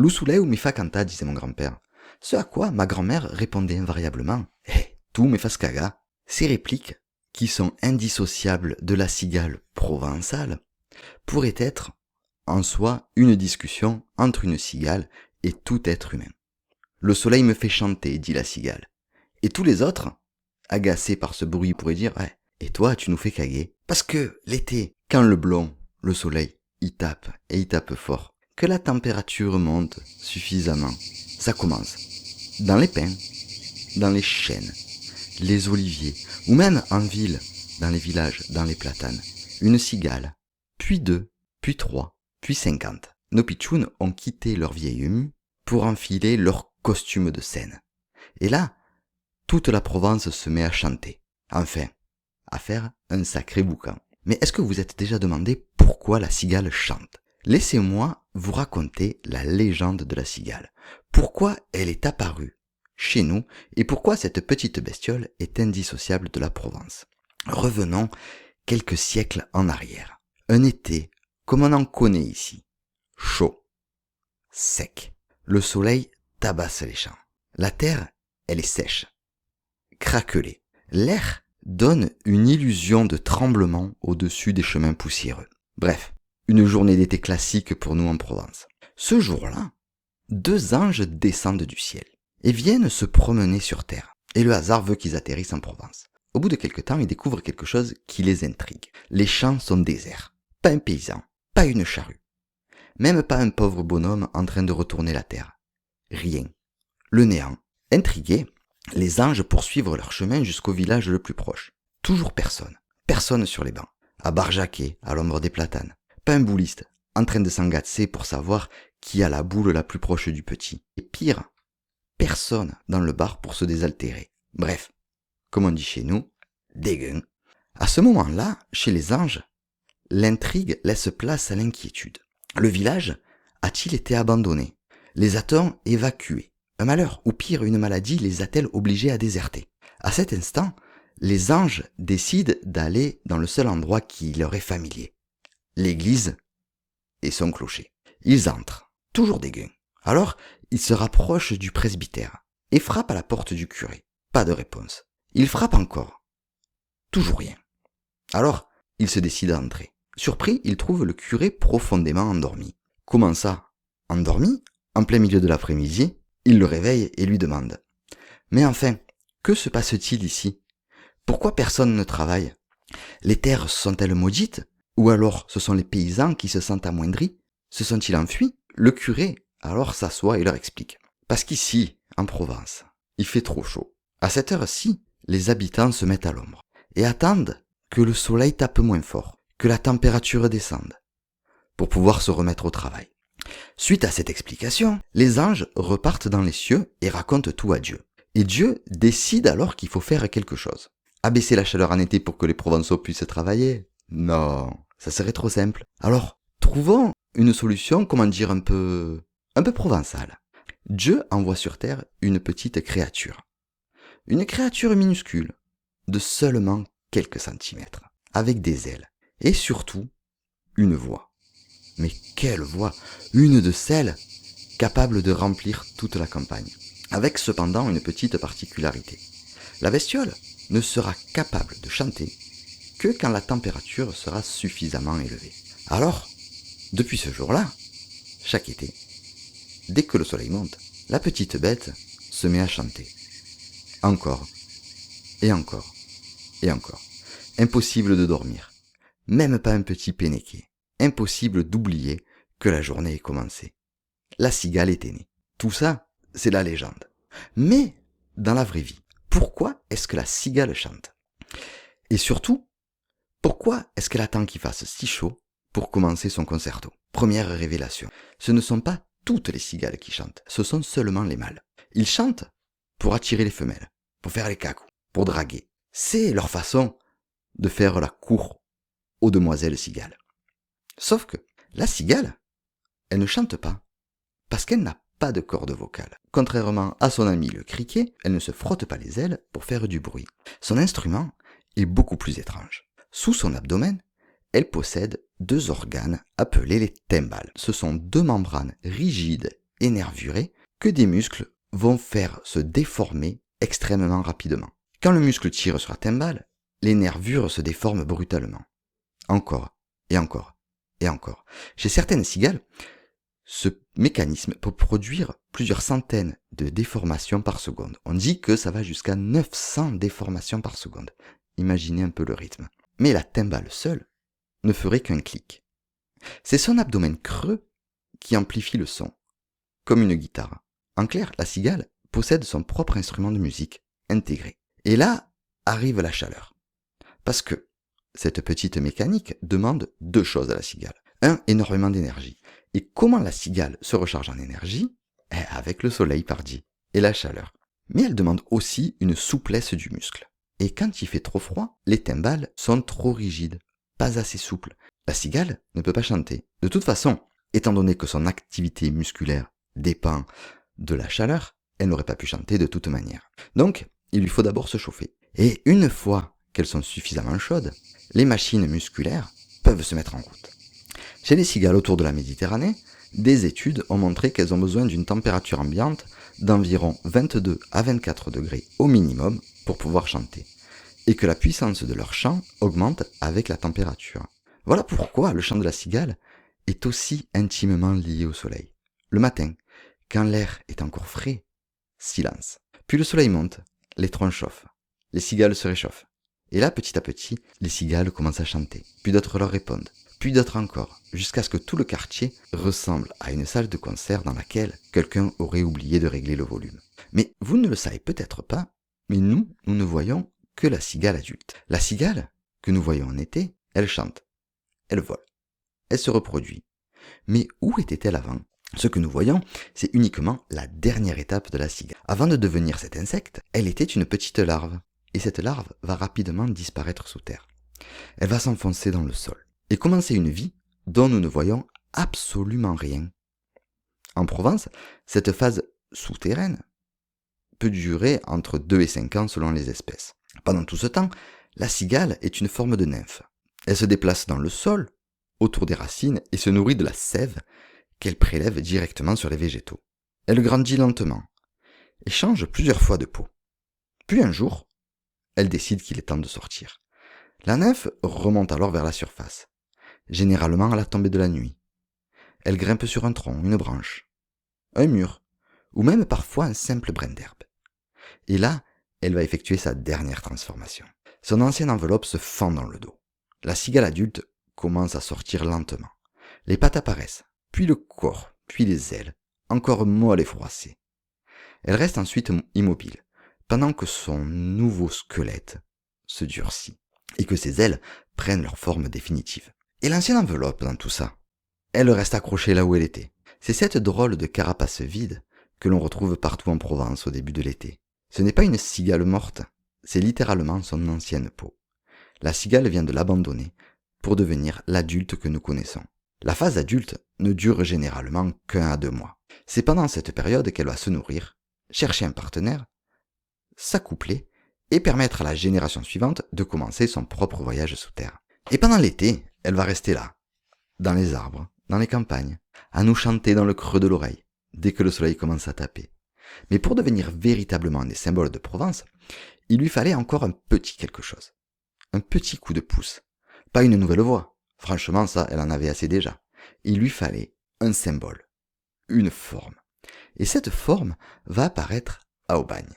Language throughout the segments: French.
Lusuleu mi fa cantar, disait mon grand-père. Ce à quoi ma grand-mère répondait invariablement « Eh, tu me fas cagar ». Ces répliques, qui sont indissociables de la cigale provençale, pourraient être en soi une discussion entre une cigale et tout être humain. Le soleil me fait chanter, dit la cigale. Et tous les autres, agacés par ce bruit, pourraient dire ouais, et toi tu nous fais caguer. Parce que l'été, quand le blond, le soleil, il tape et il tape fort, que la température monte suffisamment, ça commence. Dans les pins, dans les chênes, les oliviers, ou même en ville, dans les villages, dans les platanes, une cigale, puis 2, puis 3, puis 50. Nos pitchouns ont quitté leur vieille mue pour enfiler leur costume de scène. Et là, toute la Provence se met à chanter. Enfin, à faire un sacré boucan. Mais est-ce que vous êtes déjà demandé pourquoi la cigale chante ? Laissez-moi vous raconter la légende de la cigale. Pourquoi elle est apparue chez nous et pourquoi cette petite bestiole est indissociable de la Provence. Revenons quelques siècles en arrière. Un été, comme on en connaît ici, chaud, sec. Le soleil tabasse les champs. La terre, elle est sèche, craquelée. L'air donne une illusion de tremblement au-dessus des chemins poussiéreux. Bref, une journée d'été classique pour nous en Provence. Ce jour-là, 2 anges descendent du ciel et viennent se promener sur terre. Et le hasard veut qu'ils atterrissent en Provence. Au bout de quelque temps, ils découvrent quelque chose qui les intrigue. Les champs sont déserts. Pas un paysan, pas une charrue. Même pas un pauvre bonhomme en train de retourner la terre. Rien. Le néant. Intrigués, les anges poursuivent leur chemin jusqu'au village le plus proche. Toujours personne. Personne sur les bancs. À barjaquer, à l'ombre des platanes. Pas un bouliste, en train de s'engatser pour savoir qui a la boule la plus proche du petit. Et pire, personne dans le bar pour se désaltérer. Bref, comme on dit chez nous, dégueu. À ce moment-là, chez les anges, l'intrigue laisse place à l'inquiétude. Le village a-t-il été abandonné ? Les a-t-on évacués ? Un malheur, ou pire, une maladie les a-t-elle obligés à déserter ? À cet instant, les anges décident d'aller dans le seul endroit qui leur est familier. L'église et son clocher. Ils entrent, toujours dégueu. Alors, ils se rapprochent du presbytère et frappent à la porte du curé. Pas de réponse. Ils frappent encore. Toujours rien. Alors, ils se décident à entrer. Surpris, ils trouvent le curé profondément endormi. Comment ça ? Endormi ? En plein milieu de l'après-midi, ils le réveillent et lui demandent. Mais enfin, que se passe-t-il ici ? Pourquoi personne ne travaille ? Les terres sont-elles maudites ? Ou alors ce sont les paysans qui se sentent amoindris ? Se sont-ils enfuis ? Le curé alors s'assoit et leur explique. Parce qu'ici, en Provence, il fait trop chaud. À cette heure-ci, les habitants se mettent à l'ombre et attendent que le soleil tape moins fort, que la température descende, pour pouvoir se remettre au travail. Suite à cette explication, les anges repartent dans les cieux et racontent tout à Dieu. Et Dieu décide alors qu'il faut faire quelque chose. Abaisser la chaleur en été pour que les Provençaux puissent travailler ? Non, ça serait trop simple. Alors, trouvons une solution, comment dire, un peu provençale. Dieu envoie sur terre une petite créature. Une créature minuscule, de seulement quelques centimètres, avec des ailes, et surtout, une voix. Mais quelle voix ! Une de celles capables de remplir toute la campagne. Avec cependant une petite particularité. La bestiole ne sera capable de chanter que quand la température sera suffisamment élevée. Alors, depuis ce jour-là, chaque été, dès que le soleil monte, la petite bête se met à chanter. Encore, et encore, et encore. Impossible de dormir. Même pas un petit pénéqué. Impossible d'oublier que la journée est commencée. La cigale était née. Tout ça, c'est la légende. Mais, dans la vraie vie, pourquoi est-ce que la cigale chante ? Et surtout, pourquoi est-ce qu'elle attend qu'il fasse si chaud pour commencer son concerto ? Première révélation. Ce ne sont pas toutes les cigales qui chantent, ce sont seulement les mâles. Ils chantent pour attirer les femelles, pour faire les cacous, pour draguer. C'est leur façon de faire la cour aux demoiselles cigales. Sauf que la cigale, elle ne chante pas, parce qu'elle n'a pas de corde vocale. Contrairement à son ami le criquet, elle ne se frotte pas les ailes pour faire du bruit. Son instrument est beaucoup plus étrange. Sous son abdomen, elle possède 2 organes appelés les timbales. Ce sont 2 membranes rigides énervuré que des muscles vont faire se déformer extrêmement rapidement. Quand le muscle tire sur la timbale, les nervures se déforment brutalement. Encore, et encore, et encore. Chez certaines cigales, ce mécanisme peut produire plusieurs centaines de déformations par seconde. On dit que ça va jusqu'à 900 déformations par seconde. Imaginez un peu le rythme. Mais la timbale seule ne ferait qu'un clic. C'est son abdomen creux qui amplifie le son, comme une guitare. En clair, la cigale possède son propre instrument de musique intégré. Et là arrive la chaleur. Parce que cette petite mécanique demande deux choses à la cigale. Un, énormément d'énergie. Et comment la cigale se recharge en énergie? Avec le soleil pardi et la chaleur. Mais elle demande aussi une souplesse du muscle. Et quand il fait trop froid, les timbales sont trop rigides, pas assez souples. La cigale ne peut pas chanter. De toute façon, étant donné que son activité musculaire dépend de la chaleur, elle n'aurait pas pu chanter de toute manière. Donc, il lui faut d'abord se chauffer. Et une fois qu'elles sont suffisamment chaudes, les machines musculaires peuvent se mettre en route. Chez les cigales autour de la Méditerranée, des études ont montré qu'elles ont besoin d'une température ambiante d'environ 22 à 24 degrés au minimum pour pouvoir chanter, et que la puissance de leur chant augmente avec la température. Voilà pourquoi le chant de la cigale est aussi intimement lié au soleil. Le matin, quand l'air est encore frais, silence. Puis le soleil monte, les troncs chauffent, les cigales se réchauffent. Et là, petit à petit, les cigales commencent à chanter. Puis d'autres leur répondent. Puis d'autres encore, jusqu'à ce que tout le quartier ressemble à une salle de concert dans laquelle quelqu'un aurait oublié de régler le volume. Mais vous ne le savez peut-être pas, mais nous ne voyons que la cigale adulte. La cigale, que nous voyons en été, elle chante, elle vole, elle se reproduit. Mais où était-elle avant? Ce que nous voyons, c'est uniquement la dernière étape de la cigale. Avant de devenir cet insecte, elle était une petite larve. Et cette larve va rapidement disparaître sous terre. Elle va s'enfoncer dans le sol et commencer une vie dont nous ne voyons absolument rien. En Provence, cette phase souterraine peut durer entre 2 et 5 ans selon les espèces. Pendant tout ce temps, la cigale est une forme de nymphe. Elle se déplace dans le sol, autour des racines, et se nourrit de la sève qu'elle prélève directement sur les végétaux. Elle grandit lentement et change plusieurs fois de peau. Puis un jour, elle décide qu'il est temps de sortir. La nymphe remonte alors vers la surface, généralement à la tombée de la nuit. Elle grimpe sur un tronc, une branche, un mur, ou même parfois un simple brin d'herbe. Et là, elle va effectuer sa dernière transformation. Son ancienne enveloppe se fend dans le dos. La cigale adulte commence à sortir lentement. Les pattes apparaissent, puis le corps, puis les ailes, encore molles et froissées. Elle reste ensuite immobile, pendant que son nouveau squelette se durcit, et que ses ailes prennent leur forme définitive. Et l'ancienne enveloppe dans tout ça, elle reste accrochée là où elle était. C'est cette drôle de carapace vide que l'on retrouve partout en Provence au début de l'été. Ce n'est pas une cigale morte, c'est littéralement son ancienne peau. La cigale vient de l'abandonner pour devenir l'adulte que nous connaissons. La phase adulte ne dure généralement qu'1 à 2 mois. C'est pendant cette période qu'elle va se nourrir, chercher un partenaire, s'accoupler et permettre à la génération suivante de commencer son propre voyage sous terre. Et pendant l'été, elle va rester là, dans les arbres, dans les campagnes, à nous chanter dans le creux de l'oreille, dès que le soleil commence à taper. Mais pour devenir véritablement des symboles de Provence, il lui fallait encore un petit quelque chose. Un petit coup de pouce. Pas une nouvelle voix. Franchement, ça, elle en avait assez déjà. Il lui fallait un symbole. Une forme. Et cette forme va apparaître à Aubagne.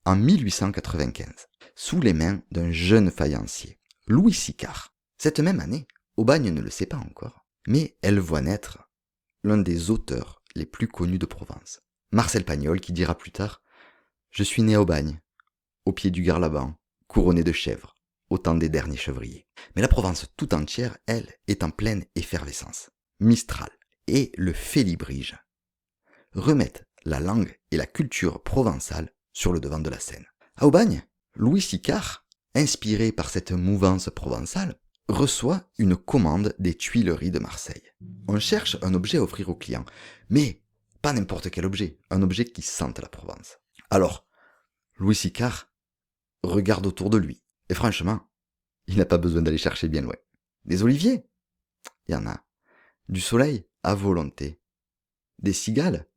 En 1895, sous les mains d'un jeune faïencier, Louis Sicard. Cette même année, Aubagne ne le sait pas encore, mais elle voit naître l'un des auteurs les plus connus de Provence, Marcel Pagnol, qui dira plus tard « Je suis né à Aubagne, au pied du Garlaban, couronné de chèvres, au temps des derniers chevriers. » Mais la Provence tout entière, elle, est en pleine effervescence. Mistral et le Félibrige remettent la langue et la culture provençale sur le devant de la scène. À Aubagne, Louis Sicard, inspiré par cette mouvance provençale, reçoit une commande des Tuileries de Marseille. On cherche un objet à offrir au client, mais pas n'importe quel objet, un objet qui sente la Provence. Alors, Louis Sicard regarde autour de lui, et franchement, il n'a pas besoin d'aller chercher bien loin. Des oliviers? Il y en a. Du soleil à volonté. Des cigales?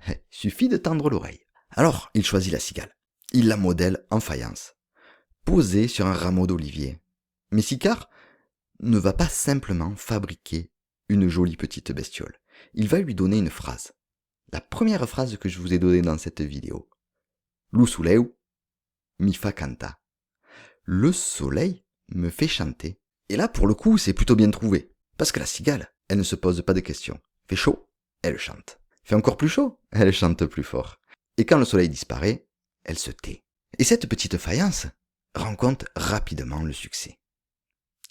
Il suffit de tendre l'oreille. Alors, il choisit la cigale. Il la modèle en faïence, posée sur un rameau d'olivier. Mais Sicard ne va pas simplement fabriquer une jolie petite bestiole. Il va lui donner une phrase. La première phrase que je vous ai donnée dans cette vidéo. Lu suleu mi fa canta. Le soleil me fait chanter. Et là, pour le coup, c'est plutôt bien trouvé. Parce que la cigale, elle ne se pose pas de questions. Fait chaud, elle chante. Fait encore plus chaud, elle chante plus fort. Et quand le soleil disparaît, elle se tait. Et cette petite faïence rencontre rapidement le succès.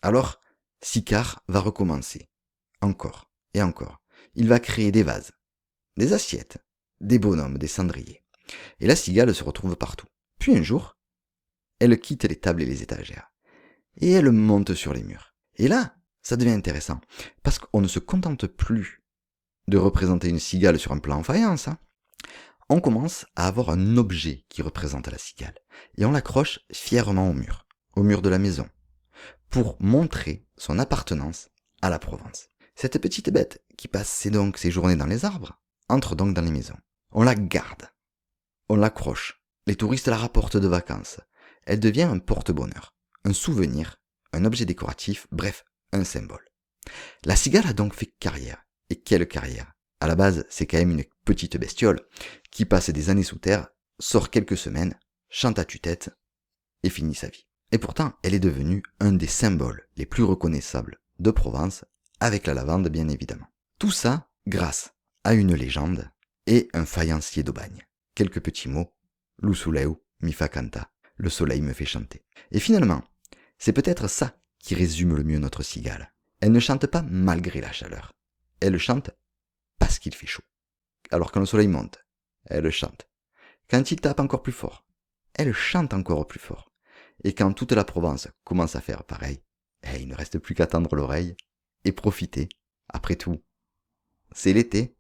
Alors, Sicard va recommencer. Encore et encore. Il va créer des vases, des assiettes, des bonhommes, des cendriers. Et la cigale se retrouve partout. Puis un jour, elle quitte les tables et les étagères. Et elle monte sur les murs. Et là, ça devient intéressant. Parce qu'on ne se contente plus de représenter une cigale sur un plan en faïence. On commence à avoir un objet qui représente la cigale. Et on l'accroche fièrement au mur de la maison, pour montrer son appartenance à la Provence. Cette petite bête, qui passe donc ses journées dans les arbres, entre donc dans les maisons. On la garde. On l'accroche. Les touristes la rapportent de vacances. Elle devient un porte-bonheur, un souvenir, un objet décoratif, bref, un symbole. La cigale a donc fait carrière. Et quelle carrière! À la base, c'est quand même une petite bestiole qui passe des années sous terre, sort quelques semaines, chante à tue-tête et finit sa vie. Et pourtant, elle est devenue un des symboles les plus reconnaissables de Provence, avec la lavande bien évidemment. Tout ça grâce à une légende et un faïencier d'Aubagne. Quelques petits mots, Lu suleu mi fa canta, le soleil me fait chanter. Et finalement, c'est peut-être ça qui résume le mieux notre cigale. Elle ne chante pas malgré la chaleur. Elle chante parce qu'il fait chaud. Alors quand le soleil monte, elle chante. Quand il tape encore plus fort, elle chante encore plus fort. Et quand toute la Provence commence à faire pareil, il ne reste plus qu'à tendre l'oreille et profiter. Après tout, c'est l'été.